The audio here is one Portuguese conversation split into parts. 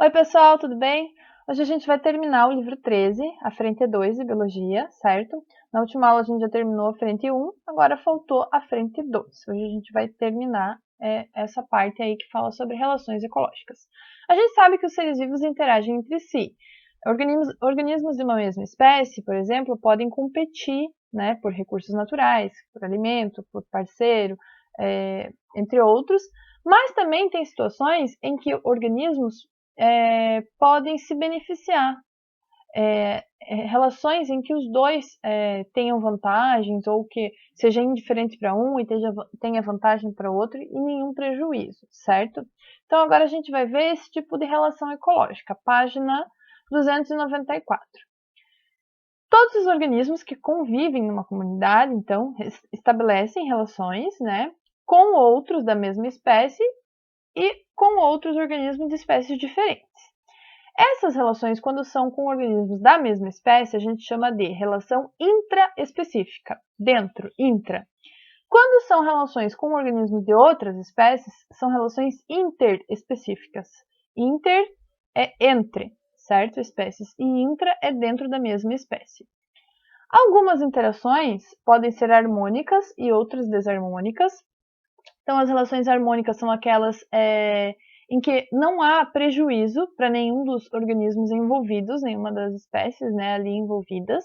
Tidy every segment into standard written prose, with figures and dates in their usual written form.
Oi, pessoal, tudo bem? Hoje a gente vai terminar o livro 13, a frente 2 de Biologia, certo? Na última aula a gente já terminou a frente 1, agora faltou a frente 2. Hoje a gente vai terminar essa parte aí que fala sobre relações ecológicas. A gente sabe que os seres vivos interagem entre si. Organismos de uma mesma espécie, por exemplo, podem competir, né, por recursos naturais, por alimento, por parceiro, entre outros, mas também tem situações em que organismos podem se beneficiar. Relações em que os dois tenham vantagens ou que seja indiferente para um e tenha vantagem para o outro e nenhum prejuízo, certo? Então agora a gente vai ver esse tipo de relação ecológica, página 294. Todos os organismos que convivem numa comunidade, então, estabelecem relações, né, com outros da mesma espécie e com outros organismos de espécies diferentes. Essas relações, quando são com organismos da mesma espécie, a gente chama de relação intraespecífica. Dentro, intra. Quando são relações com organismos de outras espécies, são relações interespecíficas. Inter é entre, certo? Espécies. E intra é dentro da mesma espécie. Algumas interações podem ser harmônicas e outras desarmônicas. Então, as relações harmônicas são aquelas em que não há prejuízo para nenhum dos organismos envolvidos, nenhuma das espécies, né, ali envolvidas.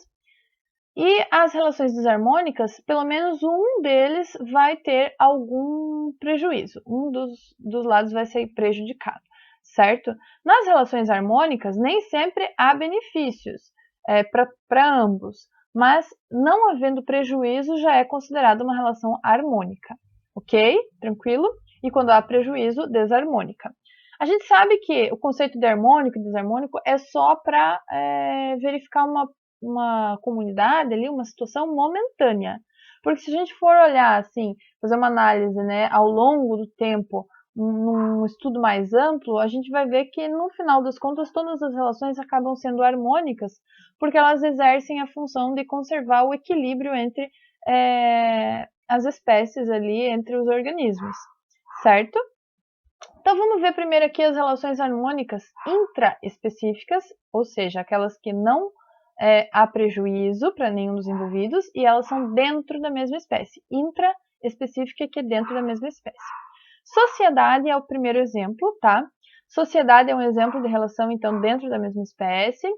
E as relações desarmônicas, pelo menos um deles vai ter algum prejuízo, um dos lados vai ser prejudicado, certo? Nas relações harmônicas, nem sempre há benefícios para ambos, mas não havendo prejuízo já é considerada uma relação harmônica. Ok? Tranquilo? E quando há prejuízo, desarmônica. A gente sabe que o conceito de harmônico e desarmônico é só para verificar uma comunidade ali, uma situação momentânea. Porque se a gente for olhar assim, fazer uma análise, né, ao longo do tempo, num estudo mais amplo, a gente vai ver que no final das contas todas as relações acabam sendo harmônicas, porque elas exercem a função de conservar o equilíbrio entre as espécies ali, entre os organismos, certo? Então vamos ver primeiro aqui as relações harmônicas intraespecíficas, ou seja, aquelas que não há prejuízo para nenhum dos envolvidos e elas são dentro da mesma espécie. Intraespecífica que é dentro da mesma espécie. Sociedade é o primeiro exemplo, tá? Sociedade é um exemplo de relação, então, dentro da mesma espécie.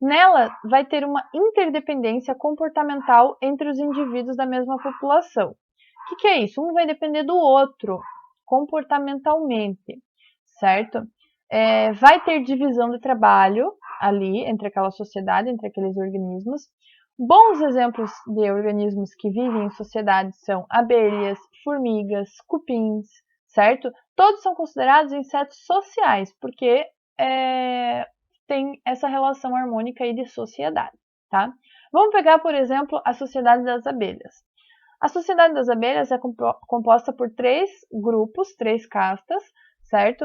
Nela, vai ter uma interdependência comportamental entre os indivíduos da mesma população. O que é isso? Um vai depender do outro, comportamentalmente, certo? Vai ter divisão de trabalho ali, entre aquela sociedade, entre aqueles organismos. Bons exemplos de organismos que vivem em sociedade são abelhas, formigas, cupins, certo? Todos são considerados insetos sociais, porque tem essa relação harmônica aí de sociedade, tá? Vamos pegar, por exemplo, a sociedade das abelhas. A sociedade das abelhas é composta por 3 grupos, 3 castas, certo?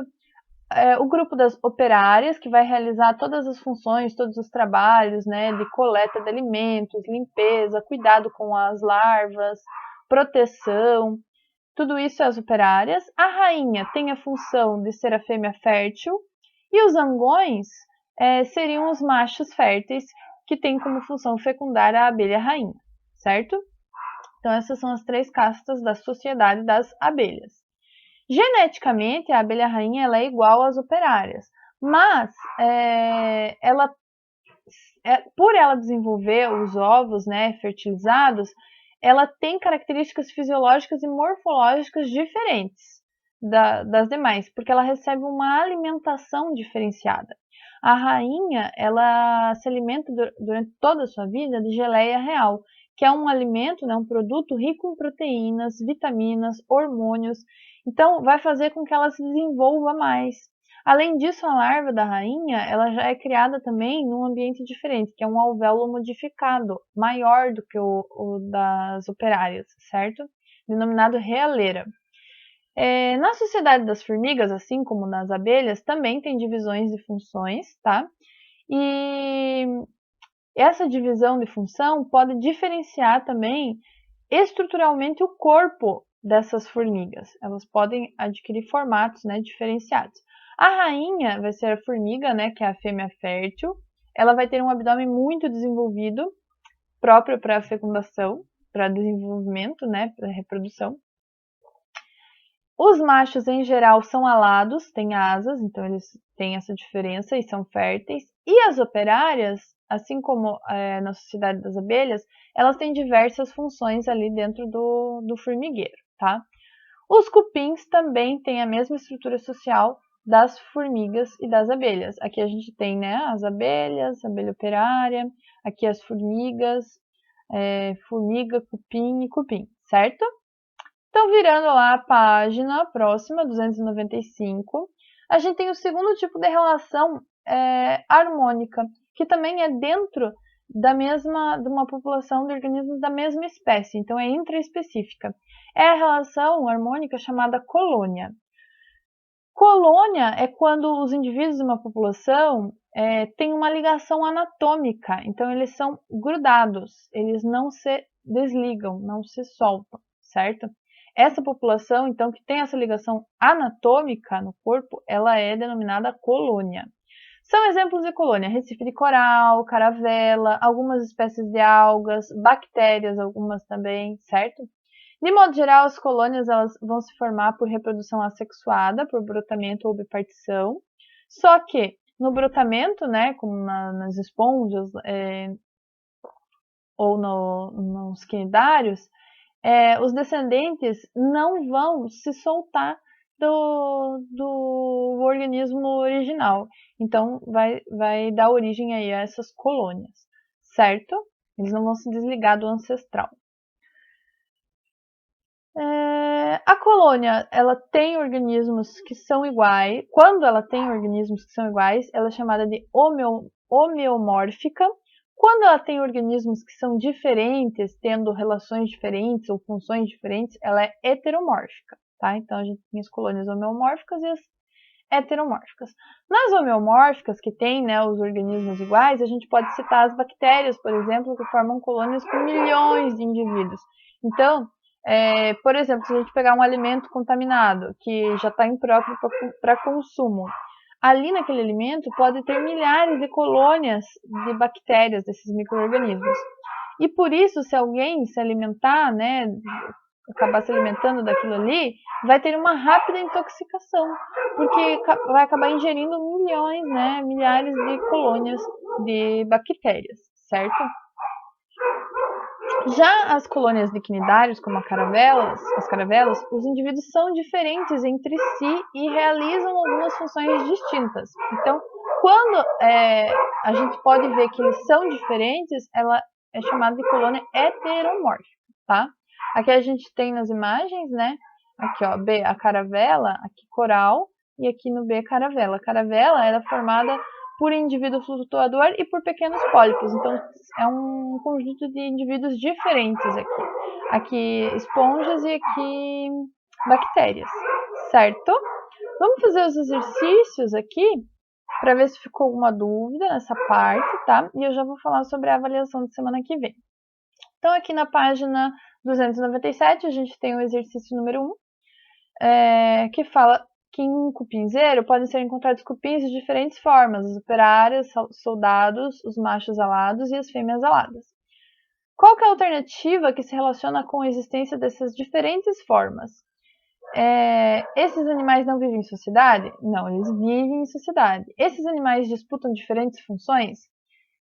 O grupo das operárias, que vai realizar todas as funções, todos os trabalhos, né, de coleta de alimentos, limpeza, cuidado com as larvas, proteção, tudo isso é as operárias. A rainha tem a função de ser a fêmea fértil, e os zangões seriam os machos férteis, que têm como função fecundar a abelha rainha, certo? Então, essas são as 3 castas da sociedade das abelhas. Geneticamente, a abelha rainha ela é igual às operárias, mas por ela desenvolver os ovos, né, fertilizados, ela tem características fisiológicas e morfológicas diferentes das demais, porque ela recebe uma alimentação diferenciada. A rainha, ela se alimenta durante toda a sua vida de geleia real, que é um alimento, né, um produto rico em proteínas, vitaminas, hormônios. Então, vai fazer com que ela se desenvolva mais. Além disso, a larva da rainha, ela já é criada também num ambiente diferente, que é um alvéolo modificado, maior do que o das operárias, certo? Denominado realeira. Na sociedade das formigas, assim como nas abelhas, também tem divisões de funções, tá? E essa divisão de função pode diferenciar também estruturalmente o corpo dessas formigas. Elas podem adquirir formatos, né, diferenciados. A rainha vai ser a formiga, né, que é a fêmea fértil. Ela vai ter um abdômen muito desenvolvido, próprio para fecundação, para desenvolvimento, né, para reprodução. Os machos, em geral, são alados, têm asas, então eles têm essa diferença e são férteis. E as operárias, assim como na sociedade das abelhas, elas têm diversas funções ali dentro do formigueiro, tá? Os cupins também têm a mesma estrutura social das formigas e das abelhas. Aqui a gente tem, né, as abelhas, abelha operária, aqui as formigas, formiga, cupim e cupim, certo? Então, virando lá a página próxima, 295, a gente tem o segundo tipo de relação harmônica, que também é dentro de uma população de organismos da mesma espécie, então é intraespecífica. É a relação harmônica chamada colônia. Colônia é quando os indivíduos de uma população têm uma ligação anatômica, então eles são grudados, eles não se desligam, não se soltam, certo? Essa população, então, que tem essa ligação anatômica no corpo, ela é denominada colônia. São exemplos de colônia: recife de coral, caravela, algumas espécies de algas, bactérias, algumas também, certo? De modo geral, as colônias elas vão se formar por reprodução assexuada, por brotamento ou bipartição. Só que no brotamento, né, como nas esponjas ou nos quinidários, os descendentes não vão se soltar do organismo original. Então, vai dar origem aí a essas colônias, certo? Eles não vão se desligar do ancestral. A colônia, ela tem organismos que são iguais. Quando ela tem organismos que são iguais, ela é chamada de homeomórfica. Quando ela tem organismos que são diferentes, tendo relações diferentes ou funções diferentes, ela é heteromórfica, tá? Então, a gente tem as colônias homeomórficas e as heteromórficas. Nas homeomórficas, que tem, né, os organismos iguais, a gente pode citar as bactérias, por exemplo, que formam colônias com milhões de indivíduos. Então, por exemplo, se a gente pegar um alimento contaminado, que já está impróprio para consumo, ali naquele alimento pode ter milhares de colônias de bactérias, desses micro-organismos. E por isso, se alguém se alimentar, né, acabar se alimentando daquilo ali, vai ter uma rápida intoxicação, porque vai acabar ingerindo milhões, né, milhares de colônias de bactérias, certo? Já as colônias de quinidários, como as caravelas, os indivíduos são diferentes entre si e realizam algumas funções distintas. Então, quando a gente pode ver que eles são diferentes, ela é chamada de colônia heteromórfica, tá? Aqui a gente tem nas imagens, né? Aqui, ó, B, a caravela, aqui coral, e aqui no B, caravela. A caravela era formada por indivíduo flutuador e por pequenos pólipos. Então, é um conjunto de indivíduos diferentes aqui. Aqui esponjas e aqui bactérias, certo? Vamos fazer os exercícios aqui para ver se ficou alguma dúvida nessa parte, tá? E eu já vou falar sobre a avaliação de semana que vem. Então, aqui na página 297, a gente tem o exercício número 1, que fala que em um cupinzeiro podem ser encontrados cupins de diferentes formas, as operárias, soldados, os machos alados e as fêmeas aladas. Qual que é a alternativa que se relaciona com a existência dessas diferentes formas? Esses animais não vivem em sociedade? Não, eles vivem em sociedade. Esses animais disputam diferentes funções?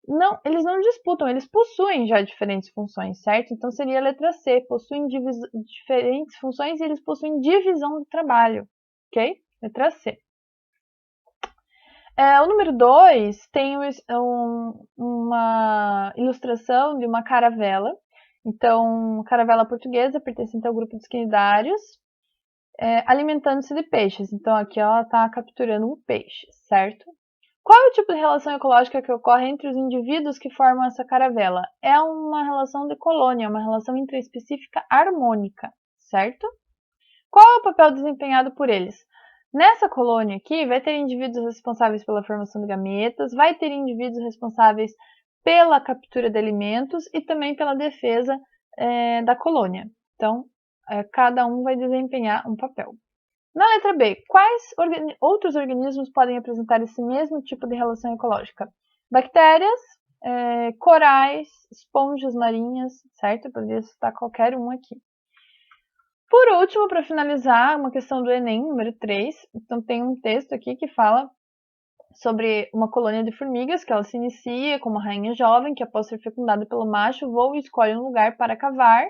Não, eles não disputam, eles possuem já diferentes funções, certo? Então seria a letra C, possuem diferentes funções e eles possuem divisão do trabalho, ok? Letra C. O número 2 tem uma ilustração de uma caravela. Então, caravela portuguesa, pertencente ao grupo dos quinidários, alimentando-se de peixes. Então, aqui ela está capturando um peixe, certo? Qual é o tipo de relação ecológica que ocorre entre os indivíduos que formam essa caravela? É uma relação de colônia, uma relação intraespecífica harmônica, certo? Qual é o papel desempenhado por eles? Nessa colônia aqui, vai ter indivíduos responsáveis pela formação de gametas, vai ter indivíduos responsáveis pela captura de alimentos e também pela defesa da colônia. Então, cada um vai desempenhar um papel. Na letra B, quais outros organismos podem apresentar esse mesmo tipo de relação ecológica? Bactérias, corais, esponjas marinhas, certo? Eu poderia citar qualquer um aqui. Por último, para finalizar, uma questão do Enem, número 3. Então, tem um texto aqui que fala sobre uma colônia de formigas, que ela se inicia como uma rainha jovem, que após ser fecundada pelo macho, voa e escolhe um lugar para cavar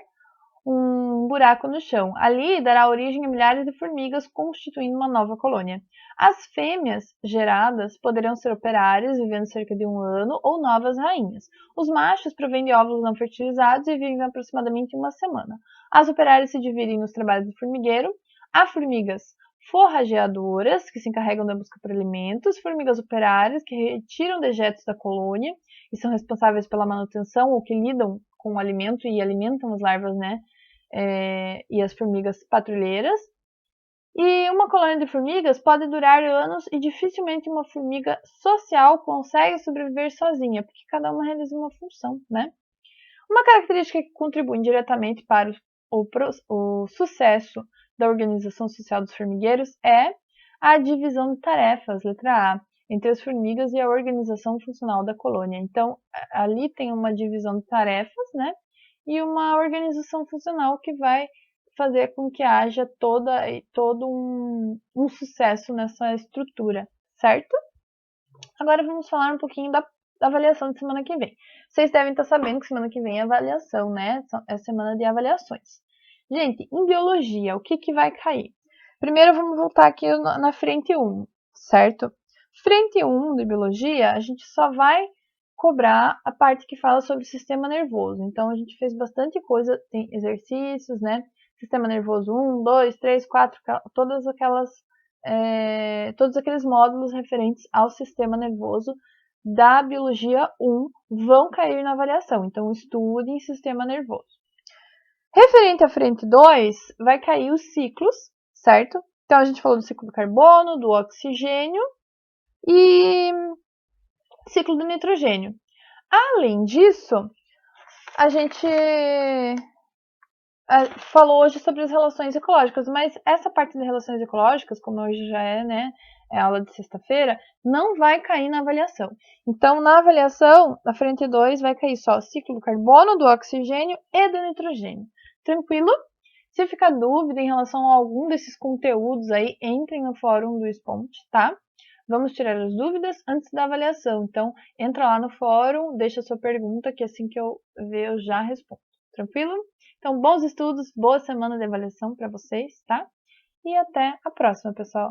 um buraco no chão. Ali dará origem a milhares de formigas, constituindo uma nova colônia. As fêmeas geradas poderão ser operárias, vivendo cerca de 1 ano, ou novas rainhas. Os machos provêm de óvulos não fertilizados e vivem aproximadamente 1 semana. As operárias se dividem nos trabalhos de formigueiro. Há formigas forrageadoras, que se encarregam da busca por alimentos, formigas operárias, que retiram dejetos da colônia e são responsáveis pela manutenção ou que lidam com o alimento e alimentam as larvas, né? E as formigas patrulheiras. E uma colônia de formigas pode durar anos e dificilmente uma formiga social consegue sobreviver sozinha, porque cada uma realiza uma função, né? Uma característica que contribui diretamente para o sucesso da organização social dos formigueiros é a divisão de tarefas, letra A, entre as formigas e a organização funcional da colônia. Então, ali tem uma divisão de tarefas, né? E uma organização funcional que vai fazer com que haja todo um sucesso nessa estrutura, certo? Agora vamos falar um pouquinho da avaliação de semana que vem. Vocês devem estar sabendo que semana que vem é avaliação, né? É semana de avaliações. Gente, em biologia, o que vai cair? Primeiro vamos voltar aqui na frente 1, certo? Frente 1 de biologia, a gente só vai cobrar a parte que fala sobre o sistema nervoso. Então, a gente fez bastante coisa, tem exercícios, né? Sistema nervoso 1, 2, 3, 4, todos aqueles módulos referentes ao sistema nervoso da biologia 1 vão cair na avaliação. Então, estudem sistema nervoso. Referente à frente 2, vai cair os ciclos, certo? Então, a gente falou do ciclo do carbono, do oxigênio e ciclo do nitrogênio. Além disso, a gente falou hoje sobre as relações ecológicas, mas essa parte de relações ecológicas, como hoje já é, né, é aula de sexta-feira, não vai cair na avaliação. Então, na avaliação, na frente 2, vai cair só o ciclo do carbono, do oxigênio e do nitrogênio. Tranquilo? Se ficar dúvida em relação a algum desses conteúdos aí, entrem no fórum do Sponte, tá? Vamos tirar as dúvidas antes da avaliação. Então, entra lá no fórum, deixa a sua pergunta, que assim que eu ver, eu já respondo. Tranquilo? Então, bons estudos, boa semana de avaliação para vocês, tá? E até a próxima, pessoal!